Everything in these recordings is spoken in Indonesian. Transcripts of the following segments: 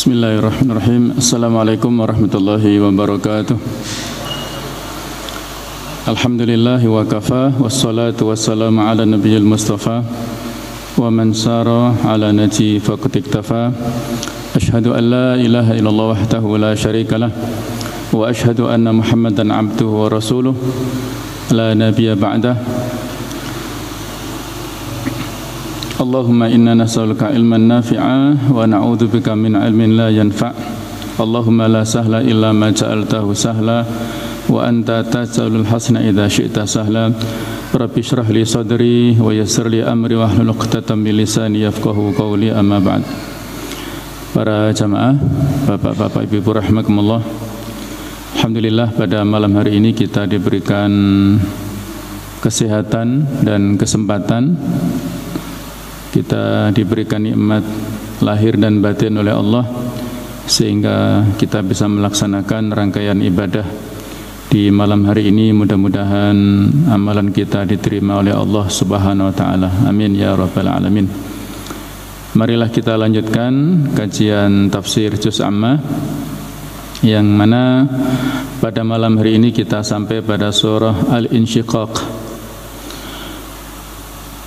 Bismillahirrahmanirrahim. Assalamualaikum warahmatullahi wabarakatuh. Alhamdulillahi wa kafa, wassalatu wassalamu ala nabiyil mustafa wa man sara ala naji faqad iktafa. Ashhadu an la ilaha illallah wahdahu la syarikalah wa ashhadu anna Muhammadan abduhu wa rasuluh la nabiyya ba'dah. Allahumma inna nas'aluka ilman nafi'a wa na'udzubika min ilmin la yanfa'. Allahumma la sahla illa ma ja'altahu sahla wa anta taj'alul hasana idza syi'ta sahla. Rabbi shrah li sadri wa yassir li amri wa hlul 'uqdatam min lisani yafqahu qawli, amma ba'd. Para jamaah, bapak-bapak, ibu-ibu rahimakumullah. Alhamdulillah pada malam hari ini kita diberikan kesehatan dan kesempatan. Kita diberikan nikmat lahir dan batin oleh Allah sehingga kita bisa melaksanakan rangkaian ibadah di malam hari ini. Mudah-mudahan amalan kita diterima oleh Allah Subhanahu wa taala. Amin ya rabbal alamin. Marilah kita lanjutkan kajian tafsir juz amma, yang mana pada malam hari ini kita sampai pada surah Al-Insyiqaq.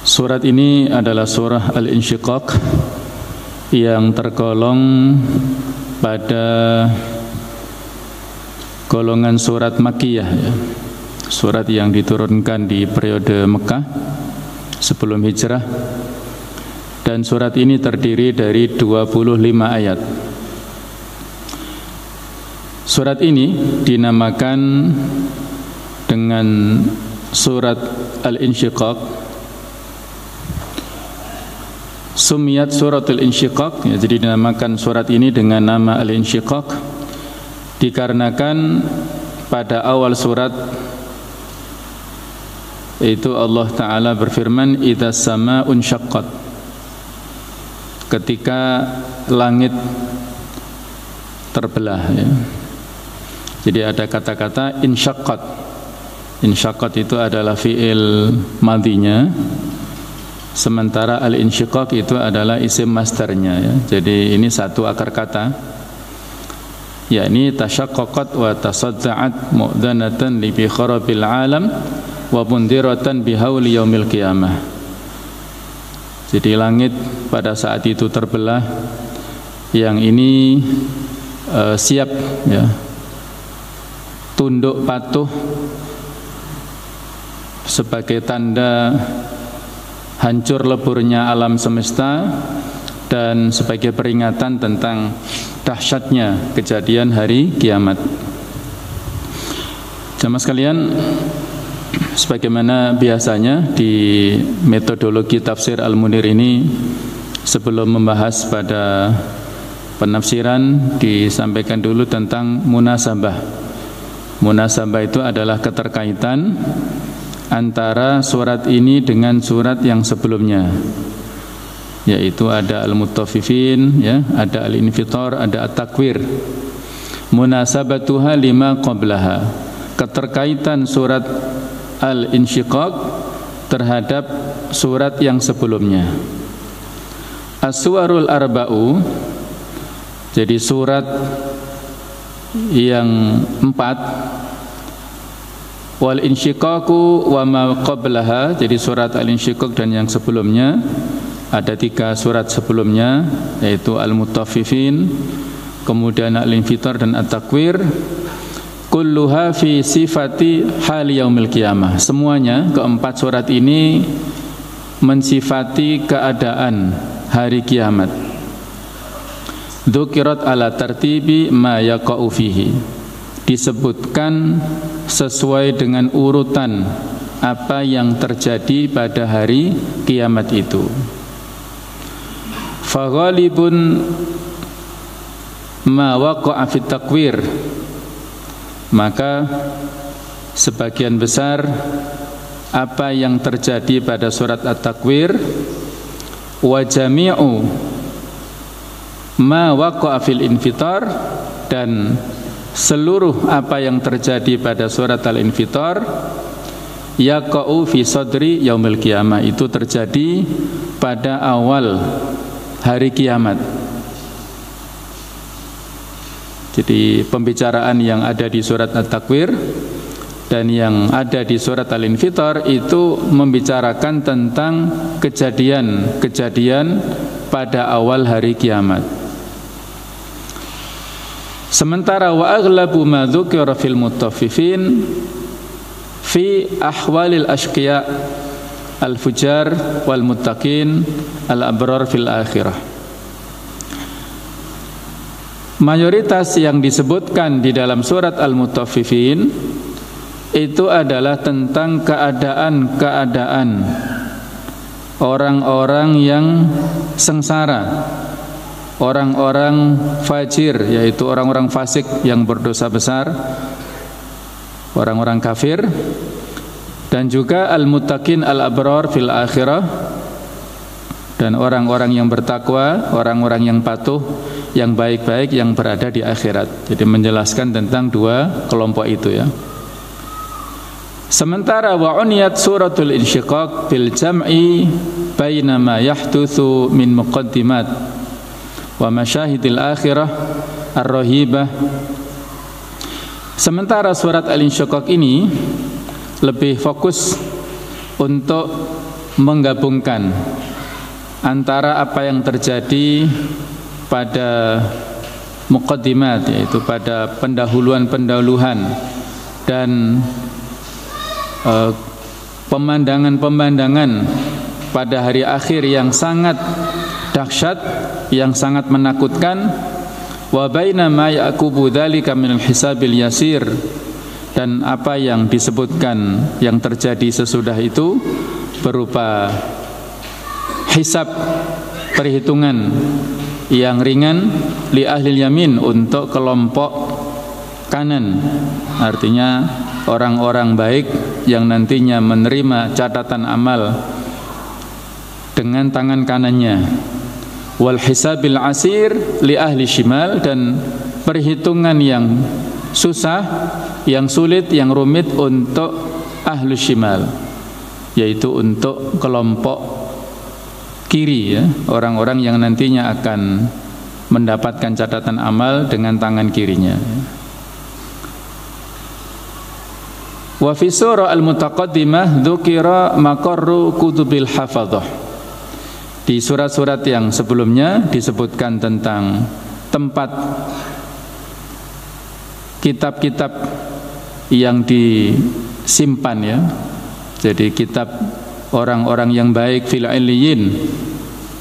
Surat ini adalah surah Al-Insyiqaq yang tergolong pada golongan surat Makkiyah, ya. Surat yang diturunkan di periode Mekah sebelum hijrah. Dan surat ini terdiri dari 25 ayat. Surat ini dinamakan dengan surat Al-Insyiqaq. Sumiyat suratul insyiqaq, ya, jadi dinamakan surat ini dengan nama Al-Insyiqaq dikarenakan pada awal surat itu Allah Ta'ala berfirman, idzas sama'un syaqqat, ketika langit terbelah, ya. Jadi ada kata-kata insyaqqat. Insyaqqat itu adalah fi'il madhinya, sementara al-insyiqaq itu adalah isim masdarnya, ya. Jadi ini satu akar kata, yakni tasyaqqaqat wa tasadda'at mu'dhanatan li bi kharabil alam wa mundiratan bi hauli yaumil qiyamah. Jadi langit pada saat itu terbelah, yang ini siap, ya, tunduk patuh sebagai tanda hancur leburnya alam semesta dan sebagai peringatan tentang dahsyatnya kejadian hari kiamat. Jamaah sekalian, sebagaimana biasanya di metodologi tafsir Al-Munir ini, sebelum membahas pada penafsiran disampaikan dulu tentang munasabah. Munasabah itu adalah keterkaitan antara surat ini dengan surat yang sebelumnya, yaitu ada Al-Mutaffifin, ya, ada Al-Infitar, ada At-Takwir. Munasabatuha lima qablaha, keterkaitan surat Al-Insyiqaq terhadap surat yang sebelumnya. As-Suwarul Arba'u, jadi surat yang 4. Wal insyiqaqu wa ma qablaha, jadi surat Al-Insyiqaq dan yang sebelumnya. Ada 3 surat sebelumnya, yaitu Al-Mutaffifin, kemudian Al-Infitar dan At-Takwir. Kulluha fi sifati hal yaumil qiyamah, semuanya keempat surat ini mensifati keadaan hari kiamat. Dzukirat ala tartibi ma yaqa'u fihi, disebutkan sesuai dengan urutan apa yang terjadi pada hari kiamat itu. Faghalibun ma waqa'a fit takwir, maka sebagian besar apa yang terjadi pada surat At-Takwir. Wa jami'u ma waqa'a fil infitar, dan seluruh apa yang terjadi pada surat Al-Infitar, yaqa'u fi sadri yaumil qiyamah, itu terjadi pada awal hari kiamat. Jadi pembicaraan yang ada di surat At-Takwir dan yang ada di surat Al-Infitar itu membicarakan tentang kejadian-kejadian pada awal hari kiamat. Sementara wa aghlabu ma dzukira fil mutaffifin fi ahwalil ashqiya al-fujar wal muttaqin al-abrar fil akhirah. Mayoritas yang disebutkan di dalam surat Al-Mutaffifin itu adalah tentang keadaan-keadaan orang-orang yang sengsara, orang-orang fajir, yaitu orang-orang fasik yang berdosa besar, orang-orang kafir, dan juga al-muttaqin al-abrar fil akhirah, dan orang-orang yang bertakwa, orang-orang yang patuh, yang baik-baik yang berada di akhirat. Jadi menjelaskan tentang dua kelompok itu ya. Sementara wa uniyat suratul insyiqaq bil jam'i baina ma yahdutsu min muqaddimat wa masyahidil akhirah ar-rahibah. Sementara surat Al-Insyiqaq ini lebih fokus untuk menggabungkan antara apa yang terjadi pada muqaddimat, yaitu pada pendahuluan-pendahuluan dan pemandangan-pemandangan pada hari akhir yang sangat dahsyat, yang sangat menakutkan, wa baina ma yaqubu dzalika minal hisabil yasir, dan apa yang disebutkan yang terjadi sesudah itu berupa hisab, perhitungan yang ringan li ahli yamin, untuk kelompok kanan, artinya orang-orang baik yang nantinya menerima catatan amal dengan tangan kanannya, wal hisabil asir li ahli shimal, dan perhitungan yang susah, yang sulit, yang rumit untuk ahli shimal, yaitu untuk kelompok kiri ya, orang-orang yang nantinya akan mendapatkan catatan amal dengan tangan kirinya. Wa fi surah al-mutaqaddimah dzukira maqarru kutubil hafadhah. Di surat-surat yang sebelumnya disebutkan tentang tempat kitab-kitab yang disimpan ya. Jadi kitab orang-orang yang baik fil illiyin,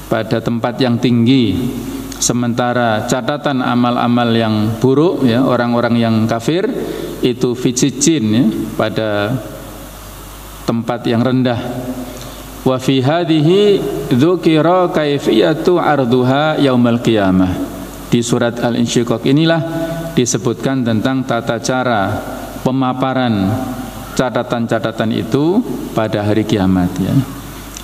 pada tempat yang tinggi, sementara catatan amal-amal yang buruk ya, orang-orang yang kafir itu fijijin ya, pada tempat yang rendah. Wa fi hadhihi dzukira kaifiyatu arduha yaumal qiyamah. Di surat Al-Insyiqaq inilah disebutkan tentang tata cara pemaparan catatan-catatan itu pada hari kiamat ya.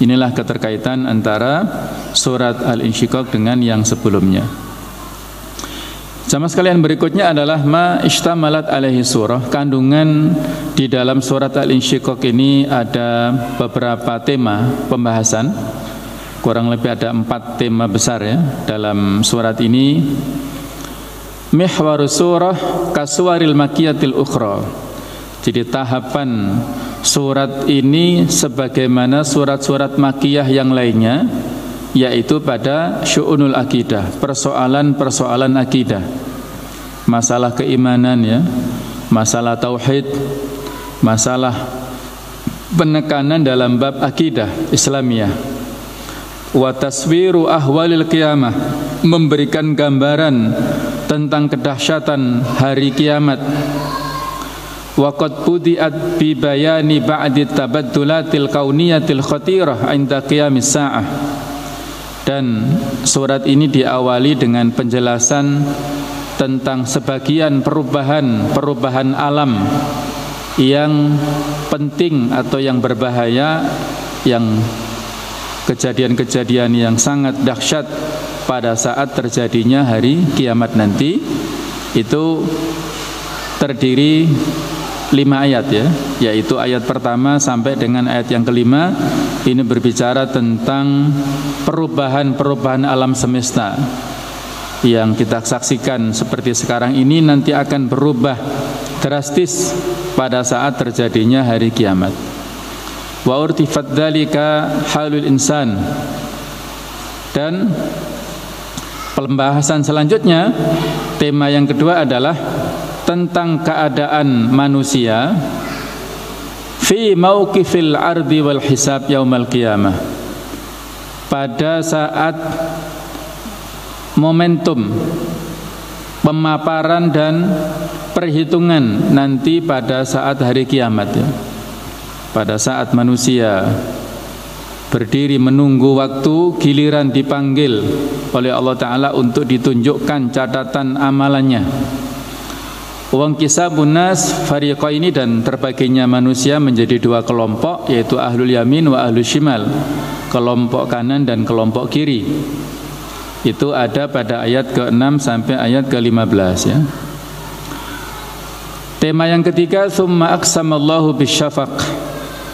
Inilah keterkaitan antara surat Al-Insyiqaq dengan yang sebelumnya. Jamaah sekalian, berikutnya adalah ma ishtamalat alaihi surah. Kandungan di dalam surat Al-Insyiqaq ini ada beberapa tema pembahasan. Kurang lebih ada 4 tema besar ya dalam surat ini. Mihwarus surah kaswaril makiyatil ukhra. Jadi tahapan surat ini sebagaimana surat-surat makiyah yang lainnya, yaitu pada syu'unul akidah, persoalan-persoalan akidah, masalah keimanan ya, masalah tauhid, masalah penekanan dalam bab akidah Islamiyah. Wa taswiru ahwalil qiyamah, memberikan gambaran tentang kedahsyatan hari kiamat. Waqad budiat bi bayani ba'di tabaddulatil kauniyatil khatirah 'inda qiyamis sa'ah. Dan surat ini diawali dengan penjelasan tentang sebagian perubahan alam yang penting atau yang berbahaya, yang kejadian-kejadian yang sangat dahsyat pada saat terjadinya hari kiamat nanti. Itu terdiri 5 ayat ya, yaitu ayat pertama sampai dengan ayat yang kelima. Ini berbicara tentang perubahan-perubahan alam semesta, yang kita saksikan seperti sekarang ini nanti akan berubah drastis pada saat terjadinya hari kiamat. Wa urtifat dzalika halul insan. Dan pembahasan selanjutnya, tema yang kedua adalah tentang keadaan manusia fi mauqifil ardi wal hisab yaumal qiyamah, pada saat momentum pemaparan dan perhitungan nanti pada saat hari kiamat ya. Pada saat manusia berdiri menunggu waktu giliran dipanggil oleh Allah Ta'ala untuk ditunjukkan catatan amalannya. Wang kisabun nas fariqaini, dan terbaginya manusia menjadi dua kelompok, yaitu ahlul yamin wa ahlul shimal, kelompok kanan dan kelompok kiri. Itu ada pada ayat ke-6 sampai ayat ke-15 ya. Tema yang ketiga, tsumma aqsamallahu bisyafaq.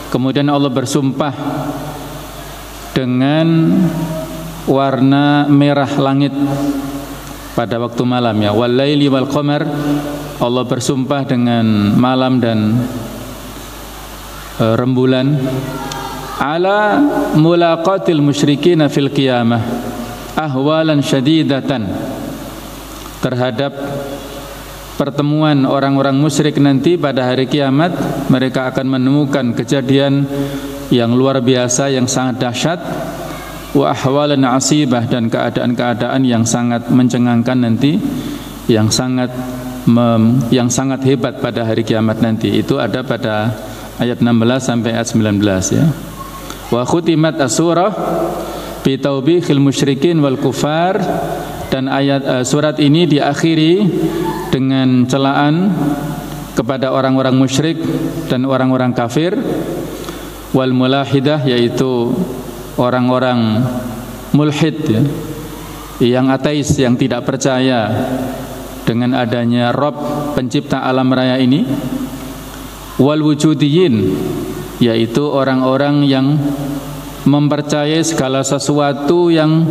Kemudian Allah bersumpah dengan warna merah langit pada waktu malam ya. Wal laili wal qamar, Allah bersumpah dengan malam dan rembulan. Ala mulaqatil musyrikin fil qiyamah ahwalan syadidatan, terhadap pertemuan orang-orang musyrik nanti pada hari kiamat. Mereka akan menemukan kejadian yang luar biasa, yang sangat dahsyat. Wa ahwalan asibah, dan keadaan-keadaan yang sangat mencengangkan nanti, yang sangat hebat pada hari kiamat nanti. Itu ada pada ayat 16 sampai ayat 19 ya. Wa khutimat as-surah bi taubihil musyrikin wal kufar, dan ayat surat ini diakhiri dengan celaan kepada orang-orang musyrik dan orang-orang kafir. Wal mulahidah, yaitu orang-orang mulhid ya, yang ateis, yang tidak percaya dengan adanya Rabb pencipta alam raya ini. Wal wujudiyin, yaitu orang-orang yang mempercayai segala sesuatu yang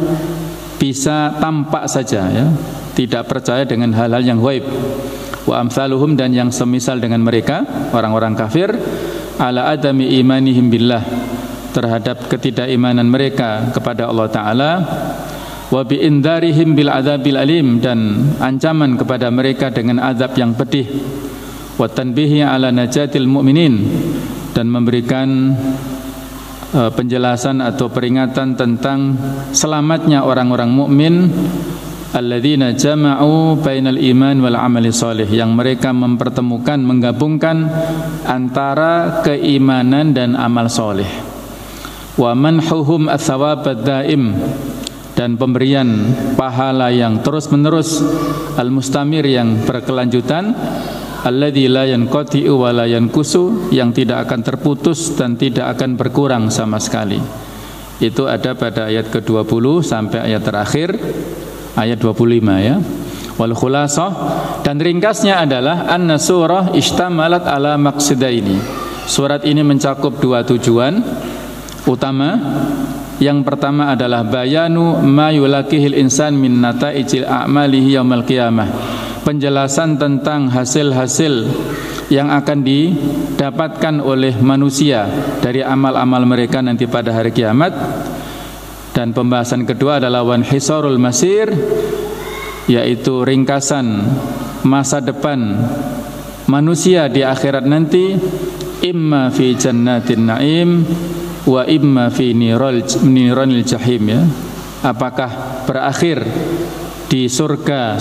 bisa tampak saja ya, tidak percaya dengan hal-hal yang ghaib. Wa amsaluhum, dan yang semisal dengan mereka, orang-orang kafir, ala adami imanihim billah, terhadap ketidakimanan mereka kepada Allah Ta'ala. Wa bi indarihim bil adzabil alim, dan ancaman kepada mereka dengan azab yang pedih. Wa tanbihi ala najatil mu'minin, dan memberikan penjelasan atau peringatan tentang selamatnya orang-orang mukmin, alladzina jama'u bainal iman wal amali shalih, yang mereka mempertemukan, menggabungkan antara keimanan dan amal soleh. Wa manhuhum ats-tsawab ad-daim, dan pemberian pahala yang terus-menerus, al-mustamir, yang berkelanjutan, alladzi la yanqati'u wa la yanqusu, yang tidak akan terputus dan tidak akan berkurang sama sekali. Itu ada pada ayat ke-20 sampai ayat terakhir, ayat 25 ya. Wal khulasah, dan ringkasnya adalah anna surah ishtamalat ala maqsidaini. Surat ini mencakup dua tujuan utama. Yang pertama adalah bayanu ma yulaqihil insan min nata'ijil a'malihi yaumil qiyamah, penjelasan tentang hasil-hasil yang akan didapatkan oleh manusia dari amal-amal mereka nanti pada hari kiamat. Dan pembahasan kedua adalah wanhisarul masir, yaitu ringkasan masa depan manusia di akhirat nanti, imma fi jannatin na'im wa imma fi niranil jahim ya. Apakah berakhir di surga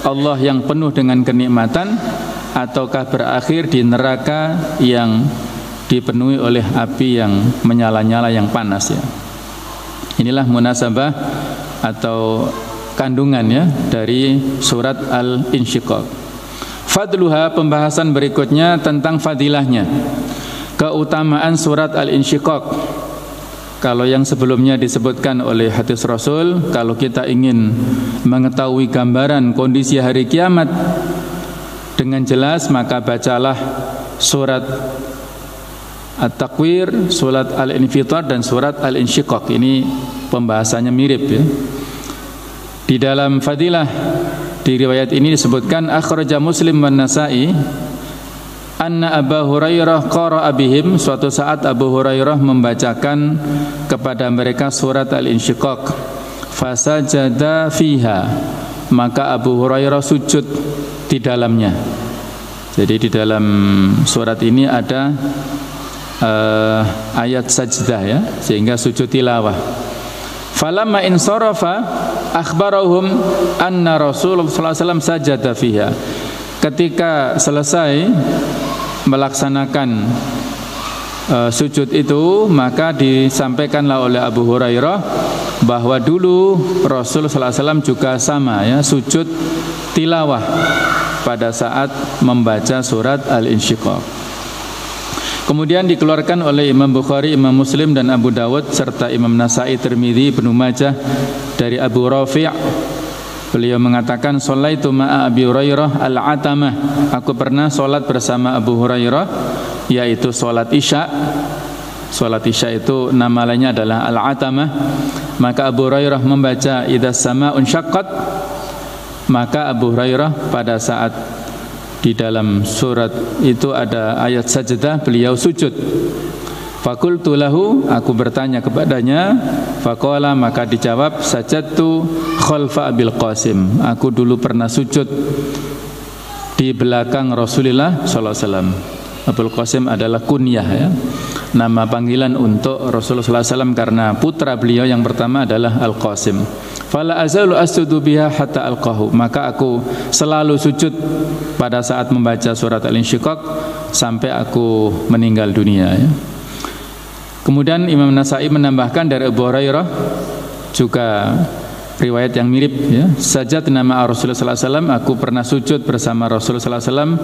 Allah yang penuh dengan kenikmatan, ataukah berakhir di neraka yang dipenuhi oleh api yang menyala-nyala, yang panas ya. Inilah munasabah atau kandungan ya dari surat Al-Insyiqaq. Fadluha, pembahasan berikutnya tentang fadilahnya, keutamaan surat Al-Insyiqaq. Kalau yang sebelumnya disebutkan oleh hadis Rasul, kalau kita ingin mengetahui gambaran kondisi hari kiamat dengan jelas, maka bacalah surat At-Takwir, surat Al-Infitar, dan surat Al-Insyiqaq. Ini pembahasannya mirip ya. Di dalam fadilah di riwayat ini disebutkan akhraja Muslim wan Nasa'i anna Abu Hurairah qara'a bihim, suatu saat Abu Hurairah membacakan kepada mereka surat Al-Insyiqaq, fasajada fiha, maka Abu Hurairah sujud di dalamnya. Jadi di dalam surat ini ada ayat sajdah ya, sehingga sujud tilawah. Falamma insarafa akhbarahum anna Rasulullah sallallahu alaihi wasallam sajada fiha. Ketika selesai melaksanakan sujud itu, maka disampaikanlah oleh Abu Hurairah bahwa dulu Rasul sallallahu alaihi wasallam juga sama ya, sujud tilawah pada saat membaca surat Al-Insyiqaq. Kemudian dikeluarkan oleh Imam Bukhari, Imam Muslim dan Abu Dawud serta Imam Nasa'i, Tirmidzi, Ibnu Majah dari Abu Rafi'. Beliau mengatakan sholaitu ma'a Abi Hurairah al-atamah. Aku pernah salat bersama Abu Hurairah, yaitu salat Isya. Salat Isya itu nama lainnya adalah al-atamah. Maka Abu Hurairah membaca idzas sama'un syaqqat. Maka Abu Hurairah pada saat di dalam surat itu ada ayat sajdah, beliau sujud. Faqultu lahu, aku bertanya kepadanya, faqala, maka dijawab, sajadtu khalfa Abil Qasim, aku dulu pernah sujud di belakang Rasulullah sallallahu alaihi wasallam. Abul Qasim adalah kunyah ya, nama panggilan untuk Rasulullah sallallahu alaihi wasallam karena putra beliau yang pertama adalah Al-Qasim. Fala azalu asjudu biha hatta alqahu, maka aku selalu sujud pada saat membaca surat Al-Insyiqaq sampai aku meninggal dunia ya. Kemudian Imam Nasa'i menambahkan dari Abu Hurairah juga riwayat yang mirip ya, sajad nama Rasulullah sallallahu alaihi wasallam, aku pernah sujud bersama Rasulullah sallallahu alaihi wasallam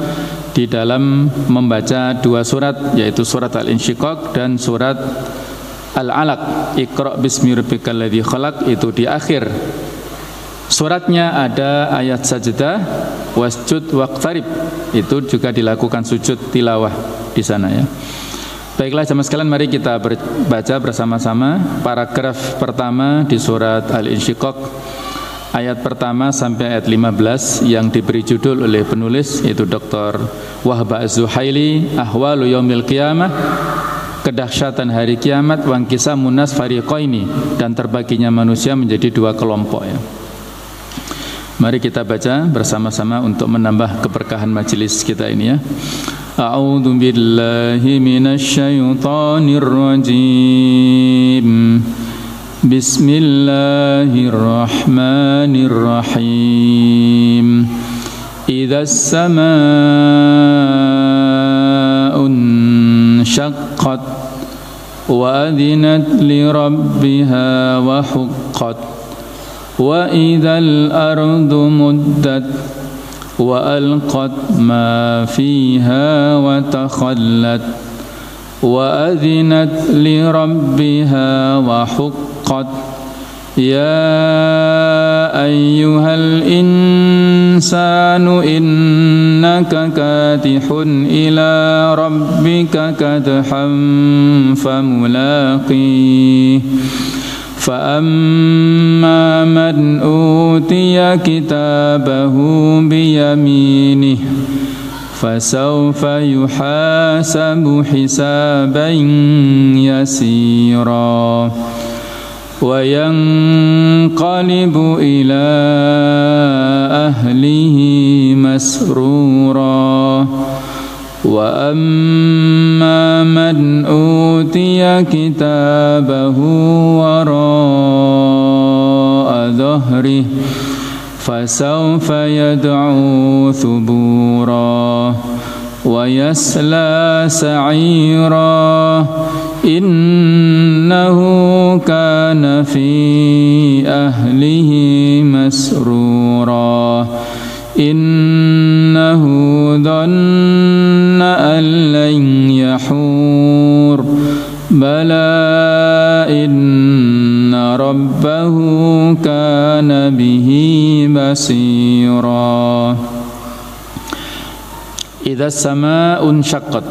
di dalam membaca dua surat, yaitu surat Al-Insyiqaq dan surat Al-Alaq, Iqra bismi rabbikal ladzi khalaq. Itu di akhir suratnya ada ayat sajdah, wasjud waqtarib, itu juga dilakukan sujud tilawah di sana ya. Baiklah jemaah sekalian, mari kita baca bersama-sama paragraf pertama di surat Al-Insyiqaq, ayat pertama sampai ayat 15 yang diberi judul oleh penulis, yaitu Dr. Wahb Az-Zuhaili, Ahwalu Yaumil Qiyamah, kedahsyatan hari kiamat, wangkisa munas fariqaini, dan terbaginya manusia menjadi dua kelompok ya. Mari kita baca bersama-sama untuk menambah keberkahan majelis kita ini ya. A'udzu billahi minasy syaithanir rajim. Bismillahirrahmanirrahim. Idzas samaa'un syaqqat wa adinat li rabbiha wa huqqat wa idzal ardu muddat wa alqat ma fiha wa takhallat wa adinat li rabbiha wa huqqat ya ayyuhal insanu innaka katihun ila rabbika kadhan famulaqih فأما من أوتي كتابه بيمينه فسوف يحاسب حسابا يسيرا وينقلب إلى أهله مسرورا وأما من أوتي كتابه وراء ظهره فسوف يدعو ثبورا ويصلى سعيرا إنه كان في أهله مسرورا إنه ظن أن لن يحور بلى إن ربه كان به بصيرا. Idza samaa'un syaqqat,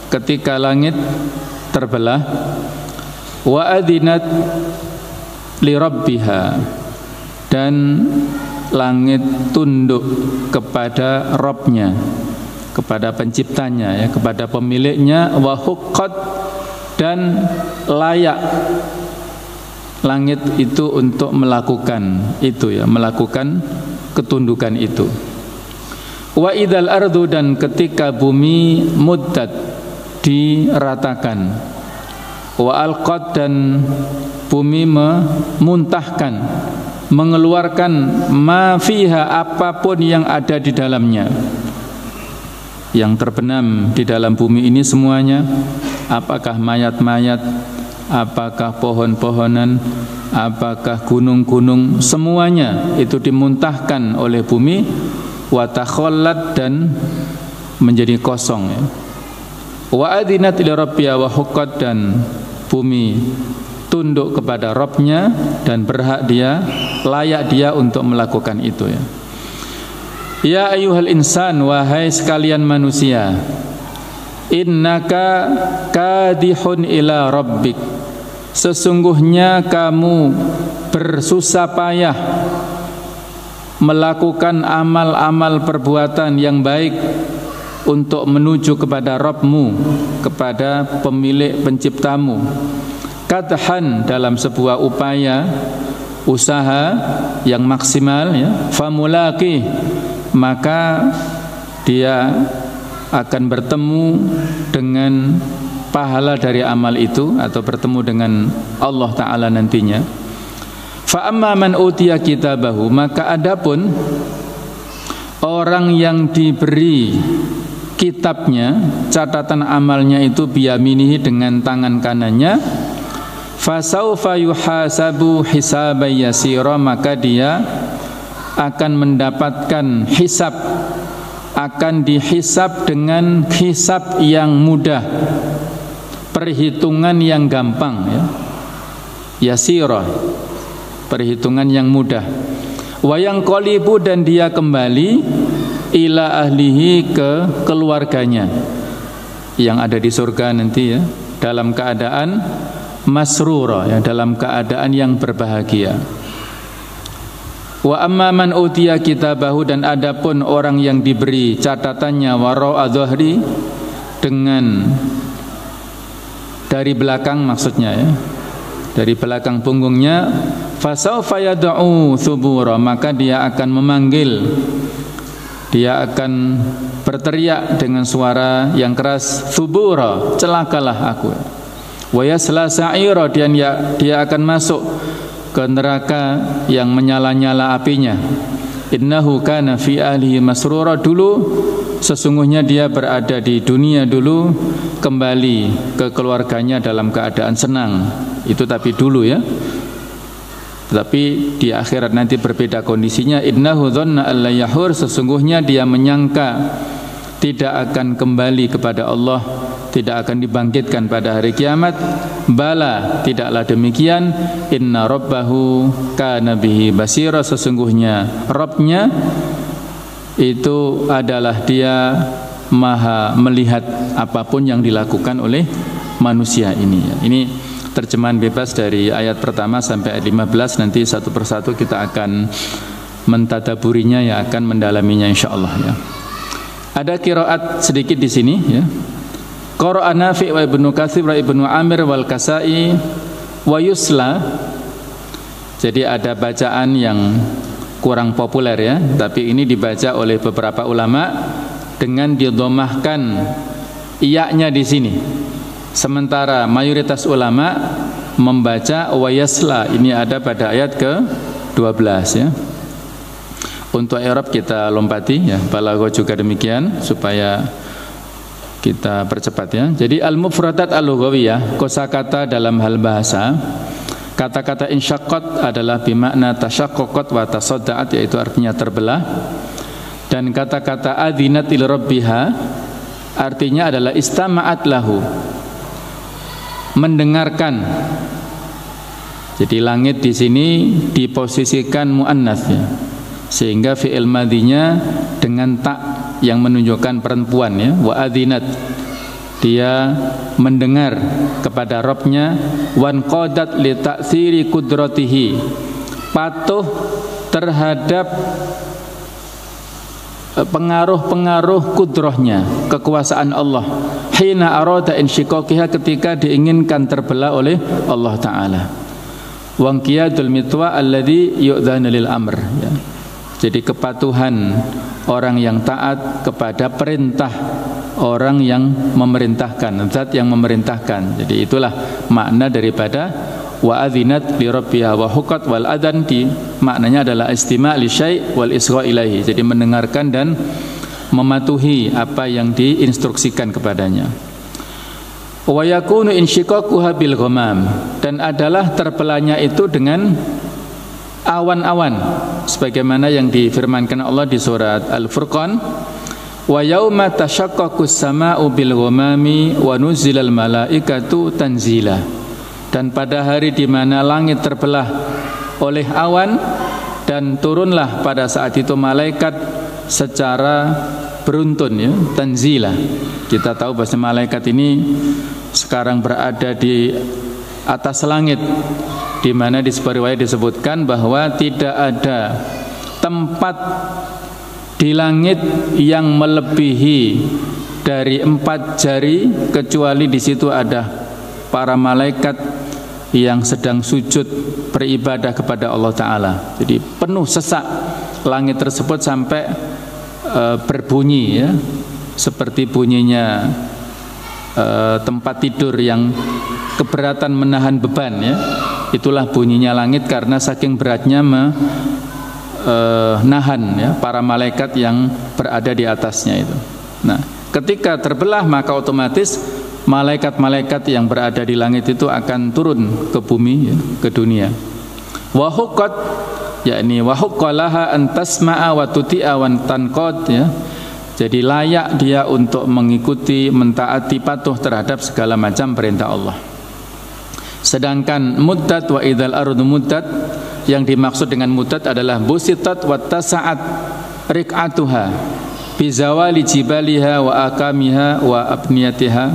ketika langit terbelah, wa adinat li rabbiha, dan langit tunduk kepada Rabb-nya, kepada penciptanya ya, kepada pemiliknya. Wa huqqat, dan layak langit itu untuk melakukan itu ya, melakukan ketundukan itu. Wa idzal ardu, dan ketika bumi muddat, diratakan. Wa alqat, dan bumi memuntahkan, mengeluarkan ma fiha, apapun yang ada di dalamnya, yang terbenam di dalam bumi ini semuanya, apakah mayat-mayat, apakah pohon-pohonan, apakah gunung-gunung, semuanya itu dimuntahkan oleh bumi. Wa takhallat, dan menjadi kosong ya. Wa adzinat li rabbiha wa huqqat, dan bumi tunduk kepada Rabb-nya dan berhak dia, layak dia untuk melakukan itu ya. Ya ayyuhal insan, wahai sekalian manusia, innaka kadihun ila rabbik, sesungguhnya kamu bersusah payah melakukan amal-amal perbuatan yang baik untuk menuju kepada Rabb-mu, kepada pemilik penciptamu. Kadhan, dalam sebuah upaya, usaha yang maksimal ya. Famulaqi, maka dia akan bertemu dengan pahala dari amal itu, atau bertemu dengan Allah Ta'ala nantinya. Fa amma man utiya kitabahu, maka adapun orang yang diberi kitabnya, catatan amalnya itu biyaminihi, dengan tangan kanannya, fasaufa yuhasabu hisaban yasira, maka dia akan mendapatkan hisab, akan dihisab dengan hisab yang mudah, perhitungan yang gampang ya. Yasira, perhitungan yang mudah. Wayang qalibu, dan dia kembali ila ahlihi, ke keluarganya yang ada di surga nanti ya, dalam keadaan masrura ya, dalam keadaan yang berbahagia. Wa amma man utiya kitabahu, dan adapun orang yang diberi catatannya wara'a dhahri, dengan dari belakang, maksudnya ya, dari belakang punggungnya, fasaufa yad'u thubura, maka dia akan memanggil, dia akan berteriak dengan suara yang keras, thubura, celakalah aku. Wa yasla sa'ira, dan dia akan masuk ke neraka yang menyala-nyala apinya. Innahu kana fi ahlihi masrura, dulu sesungguhnya dia berada di dunia dulu, kembali ke keluarganya dalam keadaan senang. Itu tapi dulu ya. Tetapi di akhirat nanti berbeda kondisinya. Innahu dhanna alla yahur, sesungguhnya dia menyangka tidak akan kembali kepada Allah, tidak akan dibangkitkan pada hari kiamat. Bala, tidaklah demikian. Inna rabbahu kana bihi basira, sesungguhnya Rabb-nya itu adalah dia maha melihat apapun yang dilakukan oleh manusia ini. Ini terjemahan bebas dari ayat pertama sampai ayat 15. Nanti satu persatu kita akan mentadaburinya ya, akan mendalaminya insyaallah ya. Ada qiraat sedikit di sini ya. Qara'a Nafi' wa Ibnu Katsir wa Ibnu Amir wal Kasai wa yusla. Jadi ada bacaan yang kurang populer ya, tapi ini dibaca oleh beberapa ulama dengan didhamahkan iya-nya di sini. Sementara mayoritas ulama membaca wa yasla, ini ada pada ayat ke-12 ya. Untuk i'rab kita lompati ya, balaghah juga demikian supaya kita percepat ya. Jadi al-mufradat al-lughawiyah, kosakata dalam hal bahasa. Kata-kata insyaqqat adalah bimakna tasyaqqaqat wa tasadda'at, yaitu artinya terbelah. Dan kata-kata adzinat il rabbiha artinya adalah istama'at lahu, mendengarkan. Jadi langit di sini diposisikan muannats ya, sehingga fi'il madhinya dengan tak yang menunjukkan perempuan ya. Wa adzinat, dia mendengar kepada Rabb-nya. Wan qadat li ta'thiri qudratihi, patuh terhadap pengaruh-pengaruh kudrohnya, kekuasaan Allah. Hina arada insyiqaqiha, ketika diinginkan terbelah oleh Allah Ta'ala. Wangqiyadul mitwa alladhi yu'dhanu lil amr, ya. Jadi kepatuhan orang yang taat kepada perintah orang yang memerintahkan, zat yang memerintahkan. Jadi itulah makna daripada wa adzinat li rabbiha wa huqat wal adan, di maknanya adalah istima' li syai' wal isgha' ilaihi. Jadi mendengarkan dan mematuhi apa yang diinstruksikan kepadanya. Wa yakunu insyiqaquha bil ghamam, dan adalah terbelahnya itu dengan awan-awan, sebagaimana yang difirmankan Allah di surat Al-Furqan, wa yauma tashaqqaqus samaa'u bil ghamami wa nuzilal malaikatu tanzila. Dan pada hari di mana langit terbelah oleh awan dan turunlah pada saat itu malaikat secara beruntun, ya, tanzila. Kita tahu bahwa malaikat ini sekarang berada di atas langit, di mana di sebuah riwayat disebutkan bahwa tidak ada tempat di langit yang melebihi dari 4 jari kecuali di situ ada para malaikat yang sedang sujud beribadah kepada Allah Ta'ala. Jadi penuh sesak langit tersebut sampai berbunyi, ya, seperti bunyinya tempat tidur yang keberatan menahan beban, ya. Itulah bunyinya langit karena saking beratnya menahan, ya, para malaikat yang berada di atasnya itu. Nah, ketika terbelah maka otomatis malaikat-malaikat yang berada di langit itu akan turun ke bumi, ya, ke dunia. Wa huqqat, yakni wa huqqalaha an tasma'a wa tuti'a wa tanqad, ya. Jadi layak dia untuk mengikuti, mentaati, patuh terhadap segala macam perintah Allah. Sedangkan muddat wa idzal ardu muddat, yang dimaksud dengan muddat adalah busitat wa tasa'at riq'atuha bi zawali jibaliha wa akamiha wa abniyatiha.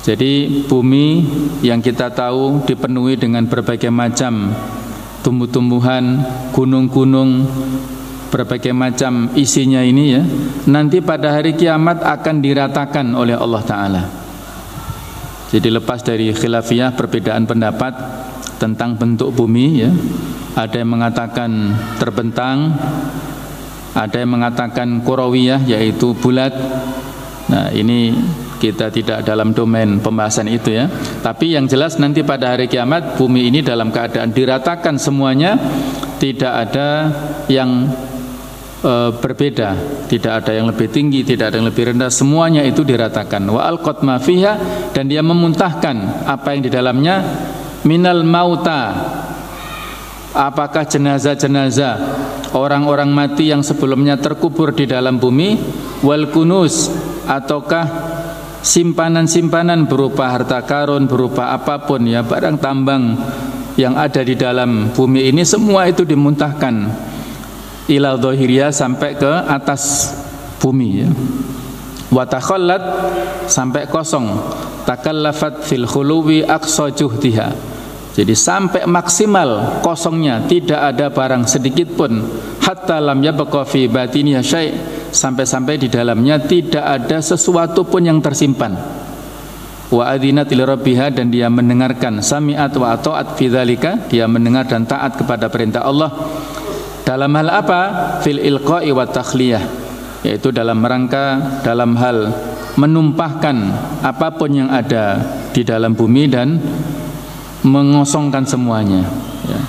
Jadi bumi yang kita tahu dipenuhi dengan berbagai macam tumbuh-tumbuhan, gunung-gunung, berbagai macam isinya ini, ya, nanti pada hari kiamat akan diratakan oleh Allah Ta'ala. Jadi lepas dari khilafiyah, perbedaan pendapat tentang bentuk bumi, ya, ada yang mengatakan terbentang, ada yang mengatakan kurawiyah, yaitu bulat. Nah, ini kita tidak dalam domain pembahasan itu, ya. Tapi yang jelas nanti pada hari kiamat bumi ini dalam keadaan diratakan semuanya, tidak ada yang berbeda, tidak ada yang lebih tinggi, tidak ada yang lebih rendah, semuanya itu diratakan. Wa alqat ma fiha, dan dia memuntahkan apa yang di dalamnya, minal mauta, apakah jenazah-jenazah orang-orang mati yang sebelumnya terkubur di dalam bumi, wal kunuz, ataukah simpanan-simpanan berupa harta karun, berupa apapun, ya, barang tambang yang ada di dalam bumi ini, semua itu dimuntahkan ila dhahiriya, sampai ke atas bumi, ya. Wa takhallat, sampai kosong, takallafat fil khuluwi aqsa juhdiha. Jadi sampai maksimal kosongnya, tidak ada barang sedikit pun, hatta lam yabqa fi batiniha syai', sampai-sampai di dalamnya tidak ada sesuatu pun yang tersimpan. Wa adzinat li rabbiha, dan dia mendengarkan, sami'at wa ata'at fi dzalika, dia mendengar dan taat kepada perintah Allah. Dalam hal apa? Fil ilqa'i wa takhliyah, yaitu dalam rangka, dalam hal menumpahkan apapun yang ada di dalam bumi dan mengosongkan semuanya, ya.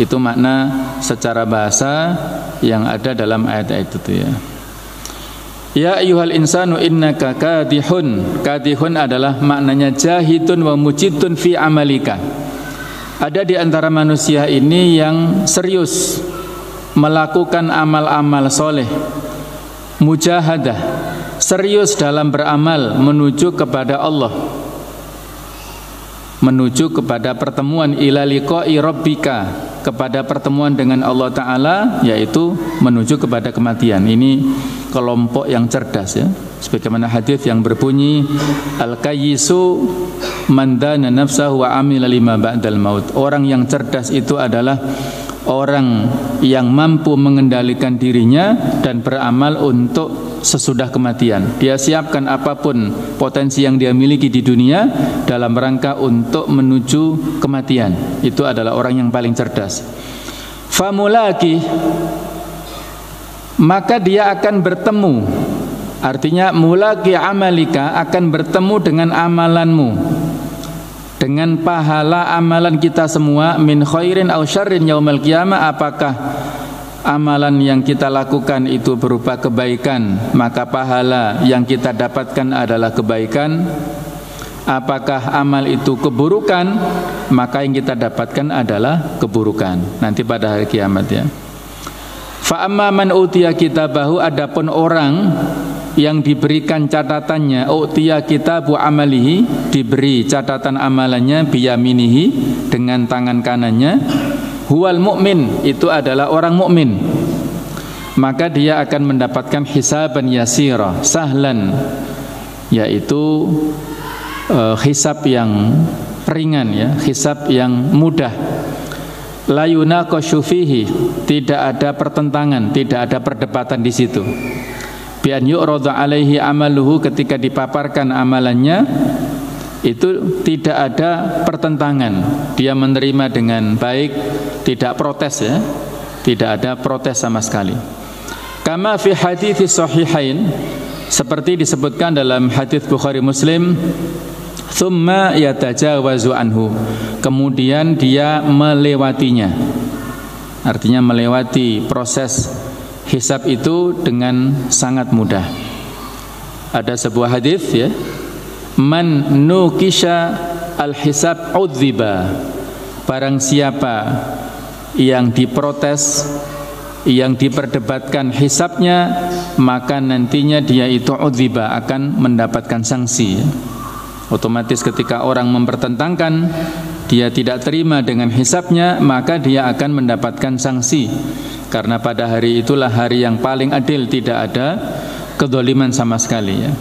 Itu makna secara bahasa yang ada dalam ayat-ayat itu, ya. Ya ayyuhal insanu innaka kadihun. Kadihun adalah maknanya jahidun wa mujidun fi amalika. Ada di antara manusia ini yang serius melakukan amal-amal soleh, mujahadah, serius dalam beramal menuju kepada Allah, menuju kepada pertemuan ila liqa'i rabbika, kepada pertemuan dengan Allah Ta'ala, yaitu menuju kepada kematian. Ini kelompok yang cerdas, ya. Sebagaimana hadis yang berbunyi, al-kayyisu man dana nafsahu wa amila lima ba'dal maut. Orang yang cerdas itu adalah orang yang mampu mengendalikan dirinya dan beramal untuk sesudah kematian. Dia siapkan apapun potensi yang dia miliki di dunia dalam rangka untuk menuju kematian. Itu adalah orang yang paling cerdas. Famulaki, maka dia akan bertemu. Artinya mulaki amalika, akan bertemu dengan amalanmu, dengan pahala amalan kita semua, min khairin aw syarrin yaumal qiyamah. Apakah amalan yang kita lakukan itu berupa kebaikan, maka pahala yang kita dapatkan adalah kebaikan. Apakah amal itu keburukan, maka yang kita dapatkan adalah keburukan nanti pada hari kiamat ya. Fa amma man utiya kitabahu, adapun orang yang diberikan catatannya, utiya kitabu amalihi, diberi catatan amalannya, biyaminihi, dengan tangan kanannya, huwal mu'min, itu adalah orang mukmin, maka dia akan mendapatkan hisaban yasira, sahlan, yaitu hisab yang ringan ya, hisab yang mudah. La yunaqashu fihi, tidak ada pertentangan, tidak ada perdebatan di situ. Bi an yu'rada alaihi amaluhu, ketika dipaparkan amalannya itu tidak ada pertentangan, dia menerima dengan baik, tidak protes ya, tidak ada protes sama sekali. Kama fi hadits sahihain, seperti disebutkan dalam hadis Bukhari Muslim, thumma yatajawazu anhu, kemudian dia melewatinya, artinya melewati proses hisab itu dengan sangat mudah. Ada sebuah hadis ya, man nukisha al-hisab udziba, barang siapa yang diprotes, yang diperdebatkan hisabnya, maka nantinya dia itu udziba, akan mendapatkan sanksi. Otomatis ketika orang mempertentangkan, dia tidak terima dengan hisabnya, maka dia akan mendapatkan sanksi. Karena pada hari itulah hari yang paling adil, tidak ada kedzaliman sama sekali ya.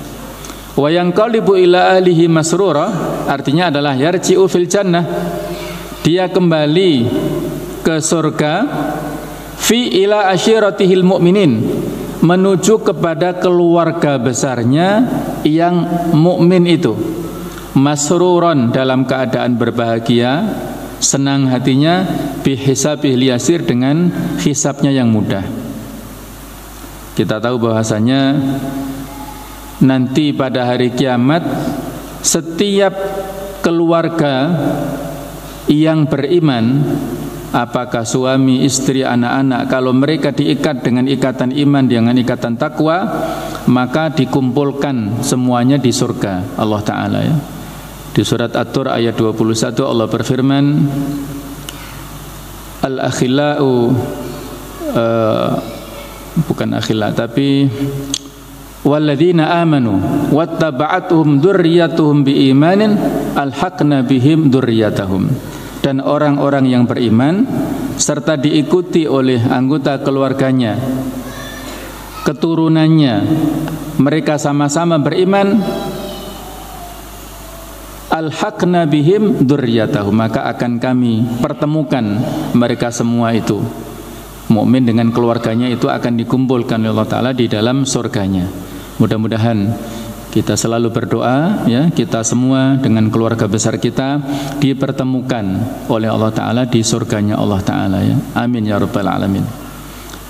Wa yanqalibu ila ahlihi masrura, artinya adalah yarji'u fil jannah, dia kembali ke surga, fi ila asyiratihil mu'minin, menuju kepada keluarga besarnya yang mukmin itu. Masruran, dalam keadaan berbahagia, senang hatinya, bihisabih yasir, dengan hisabnya yang mudah. Kita tahu bahwasanya nanti pada hari kiamat setiap keluarga yang beriman, apakah suami, istri, anak-anak, kalau mereka diikat dengan ikatan iman, dengan ikatan takwa, maka dikumpulkan semuanya di surga Allah Ta'ala ya. Di surat At-Tur ayat 21 Allah berfirman, al-akhila'u, bukan akhila tapi walladzina amanu wattaba'atuhum dzurriyyatuhum biimanin alhaqna bihim dzurriyyatahum, dan orang-orang yang beriman serta diikuti oleh anggota keluarganya, keturunannya, mereka sama-sama beriman, alhaqna bihim dzurriyyatahum, maka akan kami pertemukan mereka semua itu, mukmin dengan keluarganya itu akan dikumpulkan oleh Allah Ta'ala di dalam surganya. Mudah-mudahan kita selalu berdoa ya, kita semua dengan keluarga besar kita dipertemukan oleh Allah Ta'ala di surganya Allah Ta'ala ya. Amin ya rabbal alamin.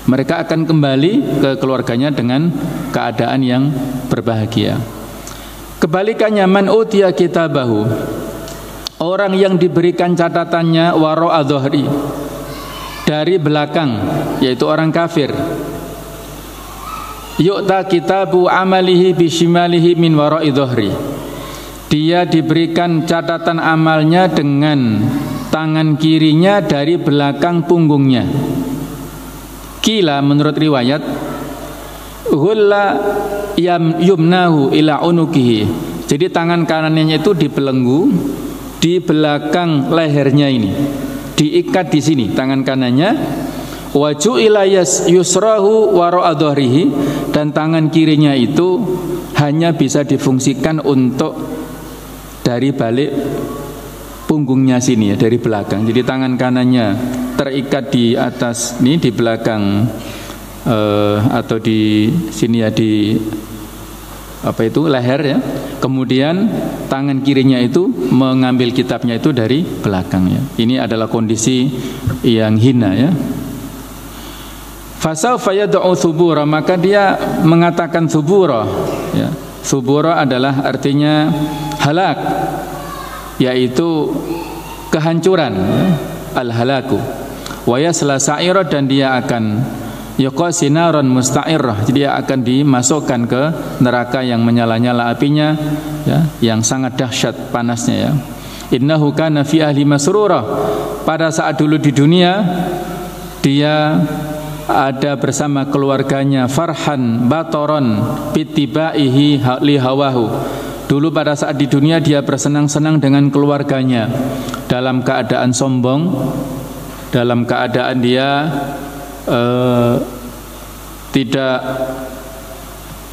Mereka akan kembali ke keluarganya dengan keadaan yang berbahagia. Kebalikannya, man utiya kitabahu, orang yang diberikan catatannya wara'a dhahri, dari belakang, yaitu orang kafir. Yu'ta kitabu amalihi bishimalihi min wara'i dhahri, dia diberikan catatan amalnya dengan tangan kirinya dari belakang punggungnya. Kila, menurut riwayat, hulla yumnahu ila unukihi, jadi tangan kanannya itu dibelenggu di belakang lehernya ini, diikat di sini tangan kanannya. Wa ju'ila yusrahu wara'a dhahrihi, dan tangan kirinya itu hanya bisa difungsikan untuk dari balik punggungnya sini ya, dari belakang. Jadi tangan kanannya terikat di atas ini, di belakang atau di sini ya, di apa itu, leher ya. Kemudian tangan kirinya itu mengambil kitabnya itu dari belakang ya. Ini adalah kondisi yang hina ya. Fasawfa yad'u thubura, maka dia mengatakan thubura ya. Thubura adalah artinya halak, yaitu kehancuran ya. Al-halaku wa yasla sa'ira, dan dia akan yuqasi naran musta'irrah, jadi dia akan dimasukkan ke neraka yang menyala-nyala apinya ya, yang sangat dahsyat panasnya ya. Innahu kana fi ahli masrura, pada saat dulu di dunia dia ada bersama keluarganya farhan batoron pitibaihi li hawahu. Dulu pada saat di dunia dia bersenang-senang dengan keluarganya dalam keadaan sombong, dalam keadaan dia tidak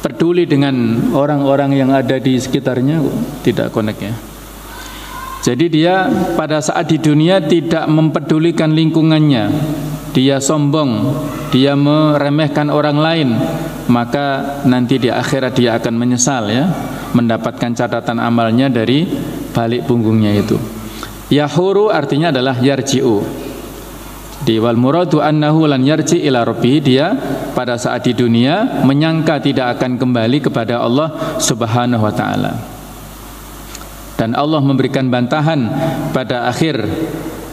peduli dengan orang-orang yang ada di sekitarnya, tidak connect ya. Jadi dia pada saat di dunia tidak mempedulikan lingkungannya, dia sombong, dia meremehkan orang lain, maka nanti di akhirat dia akan menyesal ya, mendapatkan catatan amalnya dari balik punggungnya itu. Yahuru artinya adalah yarji'u. Di wal muradu annahu lan yarji ila rabbih, dia pada saat di dunia menyangka tidak akan kembali kepada Allah Subhanahu wa taala. Dan Allah memberikan bantahan pada akhir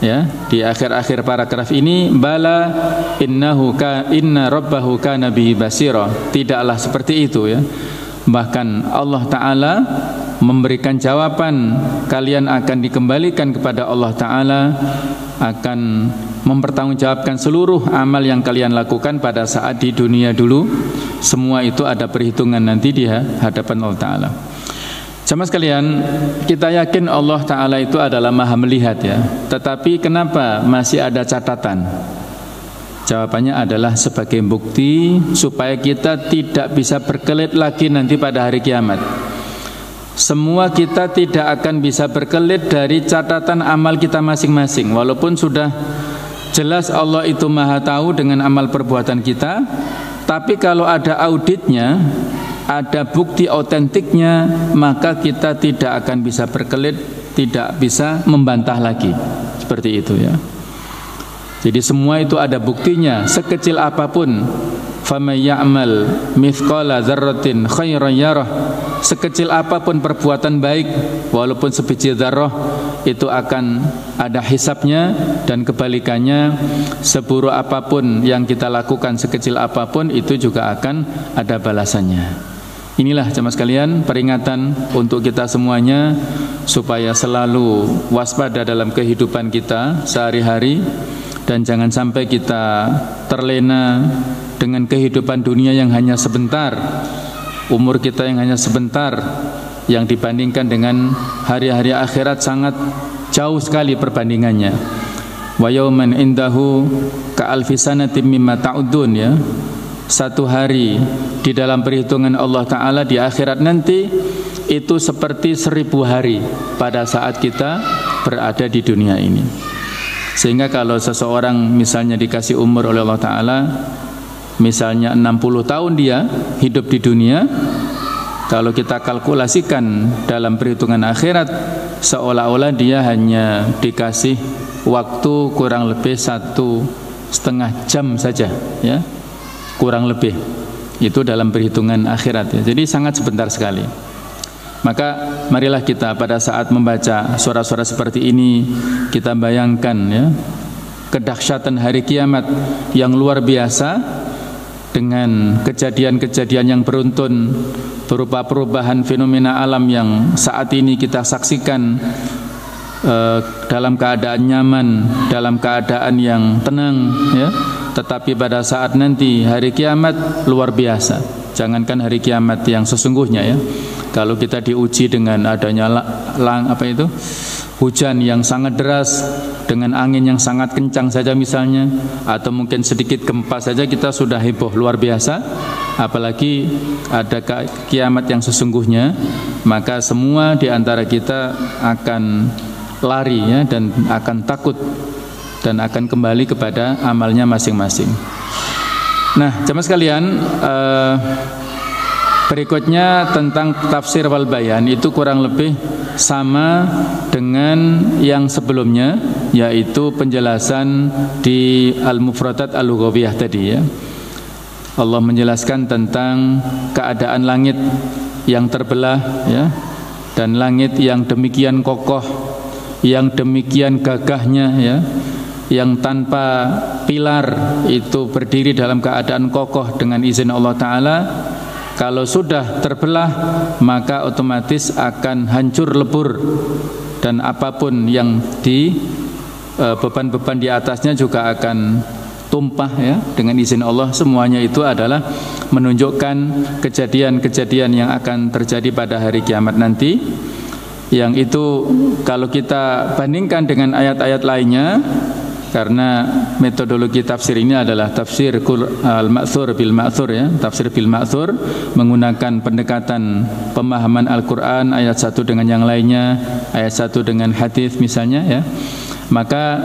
ya, di akhir-akhir paragraf ini, bala inna rabbahu kana bihi basira. Tidaklah seperti itu ya. Bahkan Allah taala memberikan jawaban, kalian akan dikembalikan kepada Allah taala, akan mempertanggungjawabkan seluruh amal yang kalian lakukan pada saat di dunia dulu. Semua itu ada perhitungan nanti di hadapan Allah taala. Jamaah sekalian, kita yakin Allah taala itu adalah Maha melihat ya. Tetapi kenapa masih ada catatan? Jawabannya adalah sebagai bukti supaya kita tidak bisa berkelit lagi nanti pada hari kiamat. Semua kita tidak akan bisa berkelit dari catatan amal kita masing-masing. Walaupun sudah jelas Allah itu Maha tahu dengan amal perbuatan kita, tapi kalau ada auditnya, ada bukti autentiknya, maka kita tidak akan bisa berkelit, tidak bisa membantah lagi. Seperti itu ya. Jadi semua itu ada buktinya, sekecil apapun. Faman ya'mal mithqala dzarratin khairan yarah. Sekecil apapun perbuatan baik, walaupun sebiji dzarrah, itu akan ada hisabnya, dan kebalikannya seburuk apapun yang kita lakukan, sekecil apapun, itu juga akan ada balasannya. Inilah jemaah sekalian peringatan untuk kita semuanya supaya selalu waspada dalam kehidupan kita sehari-hari, dan jangan sampai kita terlena dengan kehidupan dunia yang hanya sebentar, umur kita yang hanya sebentar, yang dibandingkan dengan hari-hari akhirat sangat jauh sekali perbandingannya. Wa yauman indahu ka alfi sanatin mimma ta'udun ya. Satu hari di dalam perhitungan Allah Ta'ala di akhirat nanti itu seperti 1000 hari pada saat kita berada di dunia ini. Sehingga kalau seseorang misalnya dikasih umur oleh Allah Ta'ala, misalnya 60 tahun dia hidup di dunia, kalau kita kalkulasikan dalam perhitungan akhirat, seolah-olah dia hanya dikasih waktu kurang lebih 1,5 jam saja ya, kurang lebih itu dalam perhitungan akhirat ya. Jadi sangat sebentar sekali. Maka marilah kita pada saat membaca surah-surah seperti ini, kita bayangkan ya, kedahsyatan hari kiamat yang luar biasa, dengan kejadian-kejadian yang beruntun berupa perubahan fenomena alam yang saat ini kita saksikan, dalam keadaan nyaman, dalam keadaan yang tenang ya. Tetapi pada saat nanti hari kiamat luar biasa. Jangankan hari kiamat yang sesungguhnya ya, kalau kita diuji dengan adanya hujan yang sangat deras, dengan angin yang sangat kencang saja misalnya, atau mungkin sedikit gempa saja kita sudah heboh luar biasa, apalagi ada kiamat yang sesungguhnya. Maka semua di antara kita akan lari ya, dan akan takut dan akan kembali kepada amalnya masing-masing. Nah, jemaah sekalian, berikutnya tentang tafsir wal bayan itu kurang lebih sama dengan yang sebelumnya, yaitu penjelasan di Al-Mufradat Al-Lughawiyah tadi ya. Allah menjelaskan tentang keadaan langit yang terbelah ya, dan langit yang demikian kokoh, yang demikian gagahnya ya, yang tanpa pilar itu berdiri dalam keadaan kokoh dengan izin Allah Ta'ala. Kalau sudah terbelah maka otomatis akan hancur lebur, dan apapun yang di beban-beban di atasnya juga akan tumpah ya dengan izin Allah. Semuanya itu adalah menunjukkan kejadian-kejadian yang akan terjadi pada hari kiamat nanti, yang itu kalau kita bandingkan dengan ayat-ayat lainnya, karena metodologi tafsir ini adalah tafsir al-ma'thur bil ma'thur ya, tafsir bil ma'thur, menggunakan pendekatan pemahaman Al-Qur'an ayat satu dengan yang lainnya, ayat satu dengan hadis misalnya ya. Maka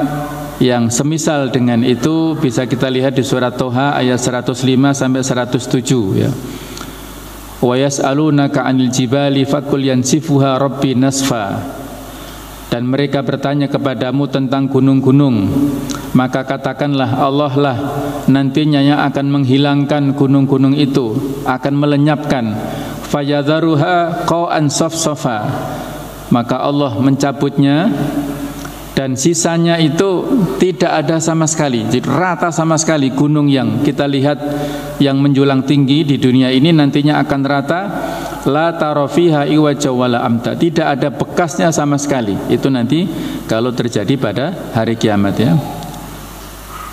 yang semisal dengan itu bisa kita lihat di surat Toha ayat 105 sampai 107 ya. Wa yas'alunaka 'anil jibali faqul yansifuha rabbi nasfa. Dan mereka bertanya kepadamu tentang gunung-gunung, maka katakanlah Allah lah nantinya yang akan menghilangkan gunung-gunung itu, akan melenyapkan. Fayadharuha qa'an safsafa, maka Allah mencabutnya dan sisanya itu tidak ada sama sekali. Jadi rata sama sekali. Gunung yang kita lihat yang menjulang tinggi di dunia ini nantinya akan rata. La tarafiha iwaja wala amta, tidak ada bekasnya sama sekali. Itu nanti kalau terjadi pada hari kiamat ya.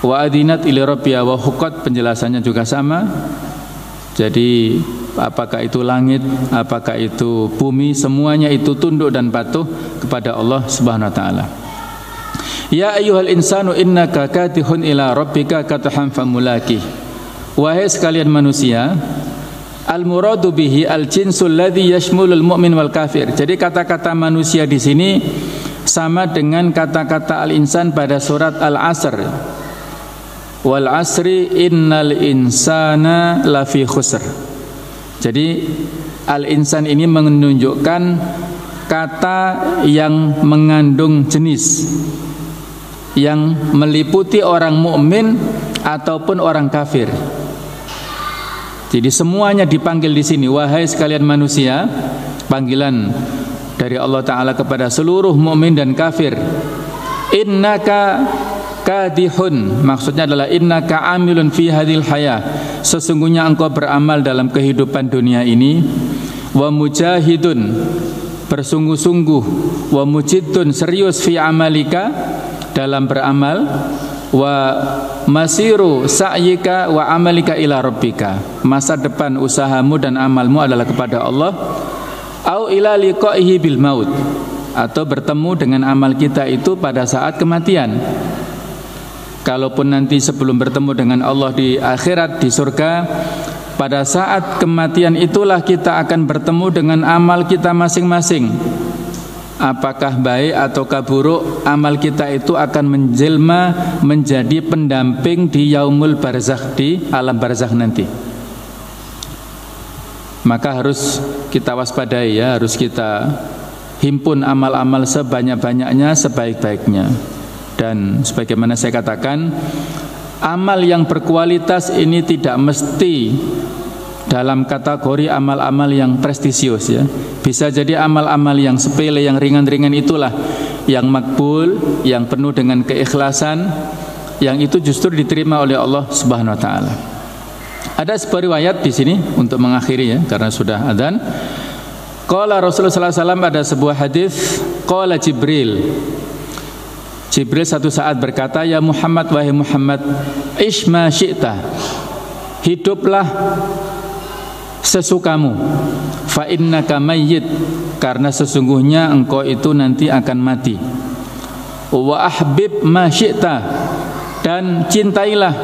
Wa adinat ila rabbiha wa huqqat, penjelasannya juga sama. Jadi apakah itu langit, apakah itu bumi, semuanya itu tunduk dan patuh kepada Allah Subhanahu wa taala. Ya ayyuhal insanu innaka katihun ila rabbika katahan famulaki. Wahai sekalian manusia, al-muradu bihi al-jinsul ladzi yashmulul mu'min wal kafir. Jadi kata-kata manusia di sini sama dengan kata-kata al-insan pada surat Al-Asr. Wal asri innal insana lafi khusr. Jadi al-insan ini menunjukkan kata yang mengandung jenis, yang meliputi orang mukmin ataupun orang kafir. Jadi semuanya dipanggil di sini, wahai sekalian manusia, panggilan dari Allah Ta'ala kepada seluruh mukmin dan kafir. Innaka kadihun, maksudnya adalah innaka amilun fi hadhil hayah, sesungguhnya engkau beramal dalam kehidupan dunia ini. Wa mujahidun, bersungguh-sungguh. Wa mujidun, serius fi amalika, dalam beramal. Wa masiru sa'yika wa amalika ila rabbika, masa depan usahamu dan amalmu adalah kepada Allah. Au ila liqa'ihi bil maut, atau bertemu dengan amal kita itu pada saat kematian. Kalaupun nanti sebelum bertemu dengan Allah di akhirat, di surga, pada saat kematian itulah kita akan bertemu dengan amal kita masing-masing. Apakah baik ataukah buruk, amal kita itu akan menjelma menjadi pendamping di yaumul barzakh, di alam barzakh nanti. Maka harus kita waspadai ya, harus kita himpun amal-amal sebanyak-banyaknya, sebaik-baiknya. Dan sebagaimana saya katakan, amal yang berkualitas ini tidak mesti dalam kategori amal-amal yang prestisius ya. Bisa jadi amal-amal yang sepele, yang ringan-ringan itulah yang makbul, yang penuh dengan keikhlasan, yang itu justru diterima oleh Allah Subhanahu wa taala. Ada sebuah riwayat di sini untuk mengakhiri ya, karena sudah adzan. Qala Rasulullah sallallahu alaihi wasallam, ada sebuah hadis, qala Jibril. Jibril satu saat berkata, ya Muhammad, wahai Muhammad, ish ma syi'ta, hiduplah sesukamu. Fa innaka mayyit, karena sesungguhnya engkau itu nanti akan mati. Wa ahbib ma syi'ta, dan cintailah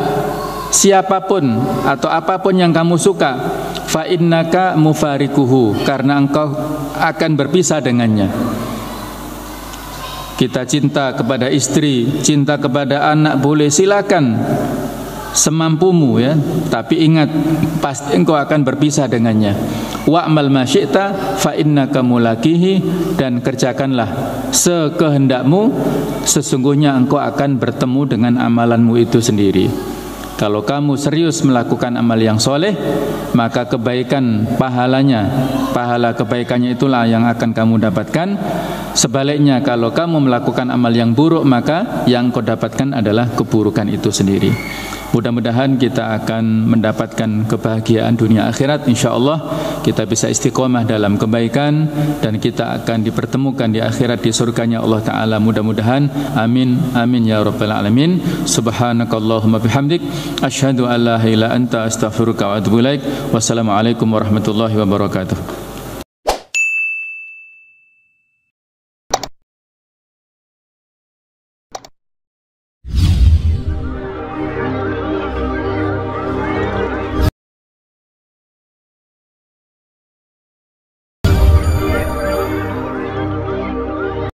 siapapun atau apapun yang kamu suka. Fa innaka mufarikuhu, karena engkau akan berpisah dengannya. kita cinta kepada istri, cinta kepada anak, boleh, silakan semampumu ya, tapi ingat pasti engkau akan berpisah dengannya. Wa'mal ma syi'ta fa innaka mulaqihi, dan kerjakanlah sekehendakmu, sesungguhnya engkau akan bertemu dengan amalanmu itu sendiri. Kalau kamu serius melakukan amal yang soleh, maka kebaikan pahalanya, pahala kebaikannya itulah yang akan kamu dapatkan. Sebaliknya, kalau kamu melakukan amal yang buruk, maka yang kau dapatkan adalah keburukan itu sendiri. Mudah-mudahan kita akan mendapatkan kebahagiaan dunia akhirat. InsyaAllah kita bisa istiqomah dalam kebaikan, dan kita akan dipertemukan di akhirat di surganya Allah Ta'ala. Mudah-mudahan. Amin. Amin ya Rabbal Alamin. Subhanakallahumma bihamdik, asyhadu an la ilaha illa anta, astaghfiruka wa atubu ilaik. Wassalamualaikum warahmatullahi wabarakatuh.